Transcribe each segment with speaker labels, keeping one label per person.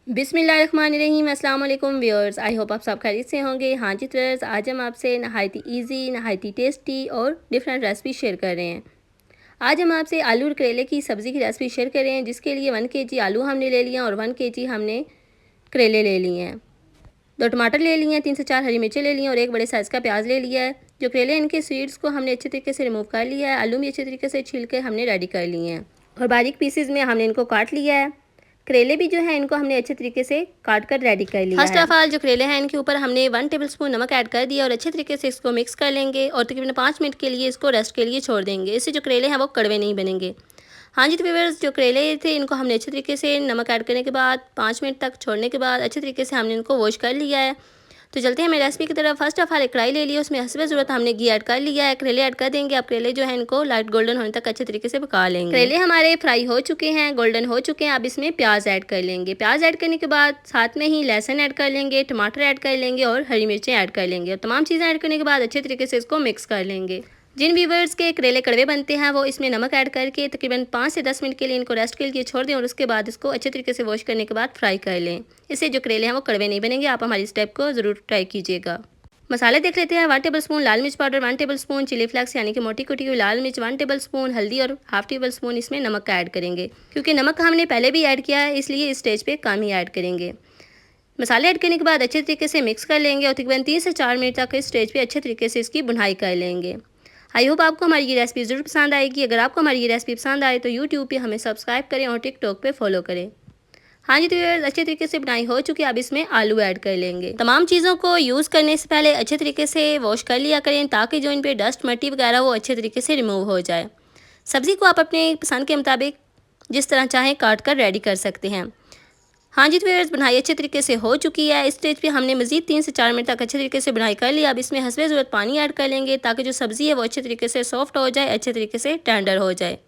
Speaker 1: बिस्मिल्लाहिर्रहमानिर्रहीम, अस्सलाम वालेकुम व्यूअर्स। आई होप आप सब खैरियत से होंगे। हाँ जी व्यूअर्स, आज हम आपसे नहायती ईजी, नहायती टेस्टी और डिफरेंट रेसिपी शेयर कर रहे हैं। आज हम आपसे आलू और करेले की सब्ज़ी की रेसिपी शेयर कर रहे हैं, जिसके लिए 1 kg आलू हमने ले लिया और 1 kg हमने करेले ले लिए हैं। 2 टमाटर ले लिए हैं, 3 से 4 हरी मिर्चें ले ली हैं और 1 बड़े साइज़ का प्याज ले लिया है। जो करेले इनके सीड्स को हमने अच्छे तरीके से रिमूव कर लिया है। आलू भी अच्छे तरीके से छील के हमने रेडी कर लिए हैं और बारीक पीसेज में हमने इनको काट लिया है। करेले भी जो है इनको हमने अच्छे तरीके से काट कर रेडी कर लिया है। फर्स्ट ऑफ ऑल जो करेले हैं इनके ऊपर हमने 1 टेबलस्पून नमक ऐड कर दिया और अच्छे तरीके से इसको मिक्स कर लेंगे और तकरीबन 5 मिनट के लिए इसको रेस्ट के लिए छोड़ देंगे। इससे जो करेले हैं वो कड़वे नहीं बनेंगे। हाँ जी, तो व्यूअर्स जो करेले थे इनको हमने अच्छे तरीके से नमक ऐड करने के बाद 5 मिनट तक छोड़ने के बाद अच्छे तरीके से हमने इनको वॉश कर लिया है। तो चलते हैं मेरी रेसिपी की तरफ। फर्स्ट ऑफ ऑल एक कढ़ाई ले ली, उसमें हस्बे ज़रूरत हमने घी ऐड कर लिया है। करेले ऐड कर देंगे। अब करेले जो है इनको लाइट गोल्डन होने तक अच्छे तरीके से पका लेंगे। करेले हमारे फ्राई हो चुके हैं, गोल्डन हो चुके हैं। अब इसमें प्याज ऐड कर लेंगे। प्याज ऐड करने के बाद साथ में ही लहसुन ऐड कर लेंगे, टमाटर ऐड कर लेंगे और हरी मिर्चें ऐड कर लेंगे और तमाम चीज़ें ऐड करने के बाद अच्छे तरीके से इसको मिक्स कर लेंगे। जिन व्यूवर्स के करेले कड़वे बनते हैं वो इसमें नमक ऐड करके तकरीबन 5 से 10 मिनट के लिए इनको रेस्ट के लिए छोड़ दें और उसके बाद इसको अच्छे तरीके से वॉश करने के बाद फ्राई कर लें। इससे जो करेले हैं वो कड़वे नहीं बनेंगे। आप हमारी स्टेप को ज़रूर ट्राई कीजिएगा। मसाले देख लेते हैं। 1 टेबलस्पून लाल मिर्च पाउडर, 1 टेबलस्पून चिली फ्लेक्स यानी कि मोटी कुटी हुई लाल मिर्च, 1 टेबलस्पून हल्दी और हाफ टेबलस्पून इसमें नमक का ऐड करेंगे। क्योंकि नमक हमने पहले भी ऐड किया है इसलिए इस स्टेज पे कम ही ऐड करेंगे। मसाले ऐड करने के बाद अच्छे तरीके से मिक्स कर लेंगे और तकरीबन 3 से 4 मिनट तक इस स्टेज पे अच्छे तरीके से इसकी बुनाई कर लेंगे। आई होप आपको हमारी ये रेसिपी ज़रूर पसंद आएगी। अगर आपको हमारी ये रेसिपी पसंद आए तो यूट्यूब पे हमें सब्सक्राइब करें और टिकटॉक पे फॉलो करें। हाँ जी, तो ये अच्छे तरीके से बुनाई हो चुकी है। अब इसमें आलू ऐड कर लेंगे। तमाम चीज़ों को यूज़ करने से पहले अच्छे तरीके से वॉश कर लिया करें ताकि जो इन पे डस्ट मिट्टी वगैरह वो अच्छे तरीके से रिमूव हो जाए। सब्ज़ी को आप अपने पसंद के मुताबिक जिस तरह चाहें काट कर रेडी कर सकते हैं। हाँ जी, तो व्यूअर्स बुनाई अच्छे तरीके से हो चुकी है। इस स्टेज पे हमने मज़ीद 3 से 4 मिनट तक अच्छे तरीके से बुनाई कर लिया। अब इसमें हस्बे ज़रूरत पानी ऐड कर लेंगे ताकि जो सब्ज़ी है वो अच्छे तरीके से सॉफ्ट हो जाए, अच्छे तरीके से टेंडर हो जाए।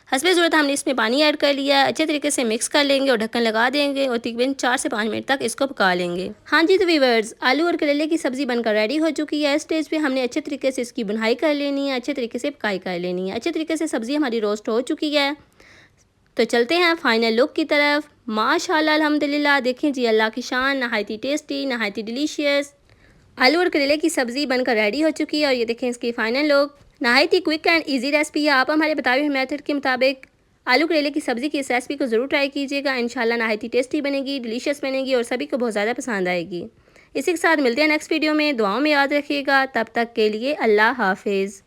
Speaker 1: हस्बे ज़रूरत हमने इसमें पानी ऐड कर लिया है। अच्छे तरीके से मिक्स कर लेंगे और ढक्कन लगा देंगे और तकरीबन 4 से 5 मिनट तक इसको पका लेंगे। हाँ जी, तो व्यूअर्स आलू और करेले की सब्ज़ी बनकर रेडी हो चुकी है। इस स्टेज पे हमने अच्छे तरीके से इसकी बुनाई कर लेनी है, अच्छे तरीके से पकाई कर लेनी है। अच्छे तरीके से सब्ज़ी हमारी रोस्ट हो चुकी है। तो चलते हैं फाइनल लुक की तरफ। माशाल्लाह अल्हम्दुलिल्लाह, देखें जी अल्लाह की शान, नहायती टेस्टी, नहायती डिलीशियस आलू और करेले की सब्ज़ी बनकर रेडी हो चुकी है। और ये देखें इसकी फ़ाइनल लुक। नहायती क्विक एंड इजी रेसिपी है। आप हमारे बताए हुए मेथड के मुताबिक आलू करेले की सब्ज़ी की इस रेसिपी को ज़रूर ट्राई कीजिएगा। इंशाल्लाह नहायती टेस्टी बनेगी, डिलीशियस बनेगी और सभी को बहुत ज़्यादा पसंद आएगी। इसी के साथ मिलते हैं नेक्स्ट वीडियो में। दुआओं में याद रखिएगा। तब तक के लिए अल्लाह हाफिज़।